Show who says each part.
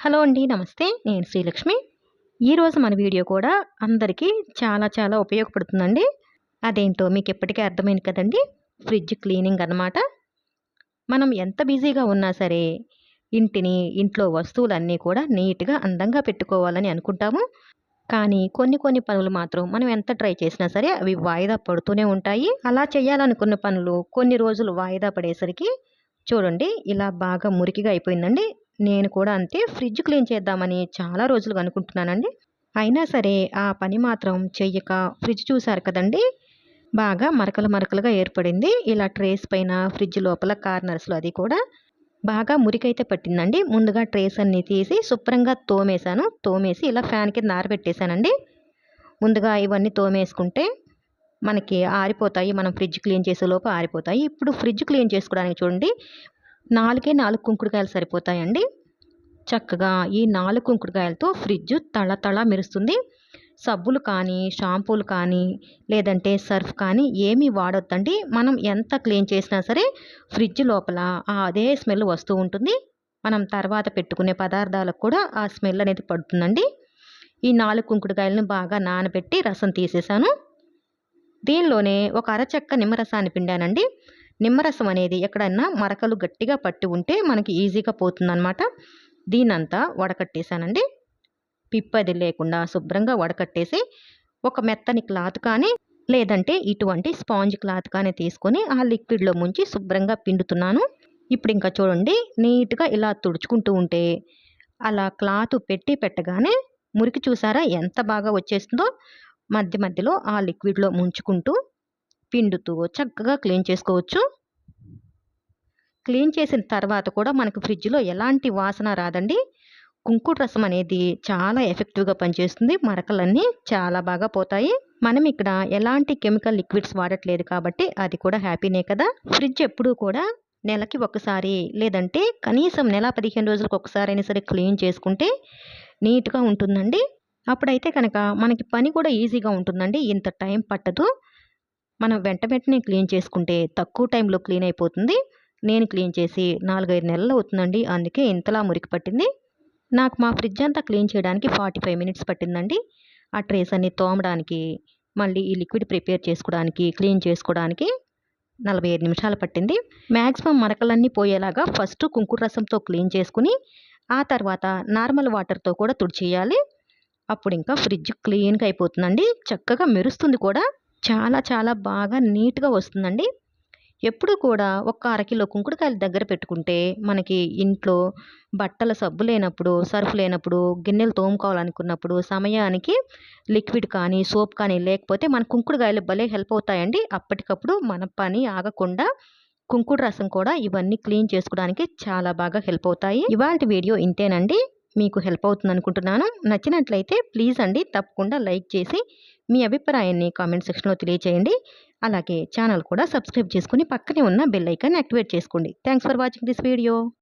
Speaker 1: Hello అండి. నమస్తే. నేను శ్రీలక్ష్మి. ఈరోజు మన వీడియో కూడా అందరికీ చాలా ఉపయోగపడుతుందండి. అదేంటో మీకు ఇప్పటికే అర్థమైంది కదండీ! ఫ్రిడ్జ్ క్లీనింగ్ అన్నమాట. మనం ఎంత బిజీగా ఉన్నా సరే, ఇంట్లో వస్తువులన్నీ కూడా నీట్‌గా, అందంగా పెట్టుకోవాలని అనుకుంటాము. కానీ కొన్ని పనులు మాత్రం మనం ఎంత ట్రై చేసినా సరే అవి వాయిదా పడుతూనే ఉంటాయి. అలా చేయాలనుకున్న పనులు కొన్ని రోజులు వాయిదా పడేసరికి చూడండి ఇలా బాగా మురికిగా అయిపోయిందండి. నేను కూడా అంతే ఫ్రిడ్జ్ క్లీన్ చేద్దామని చాలా రోజులుగా అనుకుంటున్నానండి. అయినా సరే ఆ పని మాత్రం చెయ్యక ఫ్రిడ్జ్ చూసారు కదండీ! బాగా మరకలుగా ఏర్పడింది. ఇలా ట్రేస్ పైన ఫ్రిడ్జ్ లోపల కార్నర్స్‌లో అది కూడా బాగా మురికైతే పట్టిందండి. ముందుగా ట్రేస్ అన్నీ తీసి శుభ్రంగా తోమేశాను. తోమేసి ఇలా ఫ్యాన్ కింద ఆరబెట్టేశానండి. ముందుగా ఇవన్నీ తోమేసుకుంటే మనకి ఆరిపోతాయి. మనం ఫ్రిడ్జ్ క్లీన్ చేసేలోపు ఆరిపోతాయి. ఇప్పుడు ఫ్రిడ్జ్ క్లీన్ చేసుకోవడానికి చూడండి 4 కుంకుడుకాయలు సరిపోతాయండి. చక్కగా ఈ 4 కుంకుడుకాయలతో ఫ్రిడ్జ్ తళతళ మెరుస్తుంది. సబ్బులు కానీ, షాంపూలు కానీ, లేదంటే సర్ఫ్ కానీ ఏమీ వాడొద్దండి. మనం ఎంత క్లీన్ చేసినా సరే ఫ్రిడ్జ్ లోపల అదే స్మెల్ వస్తూ ఉంటుంది. మనం తర్వాత పెట్టుకునే పదార్థాలకు కూడా ఆ స్మెల్ అనేది పడుతుందండి. ఈ 4 కుంకుడుకాయలను బాగా నానబెట్టి రసం తీసేసాను. దీనిలోనే ఒక అరచెక్క నిమ్మరసాన్ని పిండానండి. నిమ్మరసం అనేది ఎక్కడన్నా మరకలు గట్టిగా పట్టి ఉంటే మనకి ఈజీగా పోతుందన్నమాట. దీనంతా వడకట్టేశానండి. పిప్పది లేకుండా శుభ్రంగా వడకట్టేసి ఒక మెత్తని క్లాత్ కానీ లేదంటే ఇటువంటి స్పాంజ్ క్లాత్ కానీ తీసుకొని ఆ లిక్విడ్లో ముంచి శుభ్రంగా పిండుతున్నాను. ఇప్పుడు ఇంకా చూడండి నీట్గా ఇలా తుడుచుకుంటూ ఉంటే అలా క్లాత్ పెట్టగానే మురికి చూసారా ఎంత బాగా వచ్చేస్తుందో. మధ్యలో ఆ లిక్విడ్లో ముంచుకుంటూ పిండుతూ చక్కగా క్లీన్ చేసుకోవచ్చు. క్లీన్ చేసిన తర్వాత కూడా మనకు ఫ్రిడ్జ్లో ఎలాంటి వాసన రాదండి. కుంకుడు రసం అనేది చాలా ఎఫెక్టివ్గా పనిచేస్తుంది. మరకలన్నీ చాలా బాగా పోతాయి. మనం ఇక్కడ ఎలాంటి కెమికల్ లిక్విడ్స్ వాడట్లేదు కాబట్టి అది కూడా హ్యాపీనే కదా. ఫ్రిడ్జ్ ఎప్పుడూ కూడా నెలకి ఒకసారి లేదంటే కనీసం నెల 15 రోజులకు ఒకసారి అయినా సరే క్లీన్ చేసుకుంటే నీట్గా ఉంటుందండి. అప్పుడైతే కనుక మనకి పని కూడా ఈజీగా ఉంటుందండి. ఇంత టైం పట్టదు. మనం వెంటనే క్లీన్ చేసుకుంటే తక్కువ టైంలో క్లీన్ అయిపోతుంది. నేను క్లీన్ చేసి 4, 5 నెలలు అవుతుందండి. అందుకే ఇంతలా మురికి పట్టింది. నాకు మా ఫ్రిడ్జ్ అంతా క్లీన్ చేయడానికి 45 మినిట్స్ పట్టిందండి. ఆ ట్రేస్ అన్ని తోమడానికి, మళ్ళీ ఈ లిక్విడ్ ప్రిపేర్ చేసుకోవడానికి, క్లీన్ చేసుకోవడానికి 45 నిమిషాలు పట్టింది. మ్యాక్సిమం మరకలన్నీ పోయేలాగా ఫస్ట్ కుంకుడు రసంతో క్లీన్ చేసుకుని ఆ తర్వాత నార్మల్ వాటర్తో కూడా తుడిచేయాలి. అప్పుడు ఇంకా ఫ్రిడ్జ్ క్లీన్గా అయిపోతుందండి. చక్కగా మెరుస్తుంది కూడా. చాలా బాగా నీట్గా వస్తుందండి. ఎప్పుడు కూడా ఒక అరకిలో కుంకుడుకాయలు దగ్గర పెట్టుకుంటే మనకి ఇంట్లో బట్టల సబ్బు లేనప్పుడు, సర్ఫ్ లేనప్పుడు, గిన్నెలు తోముకోవాలనుకున్నప్పుడు సమయానికి లిక్విడ్ కానీ, సోప్ కానీ లేకపోతే మన కుంకుడుకాయలు భలే హెల్ప్ అవుతాయండి. అప్పటికప్పుడు మన పని ఆగకుండా కుంకుడు రసం కూడా ఇవన్నీ క్లీన్ చేసుకోవడానికి చాలా బాగా హెల్ప్ అవుతాయి. ఇవాల్టి వీడియో ఇంతేనండి. మీకు హెల్ప్ అవుతుంది అనుకుంటున్నాను. నచ్చినట్లయితే ప్లీజ్ అండి తప్పకుండా లైక్ చేసి మీ అభిప్రాయాన్ని కామెంట్ సెక్షన్లో తెలియచేయండి. అలాగే ఛానల్ కూడా సబ్స్క్రైబ్ చేసుకుని పక్కనే ఉన్న బెల్ ఐకాన్ యాక్టివేట్ చేసుకోండి. Thanks for watching this video.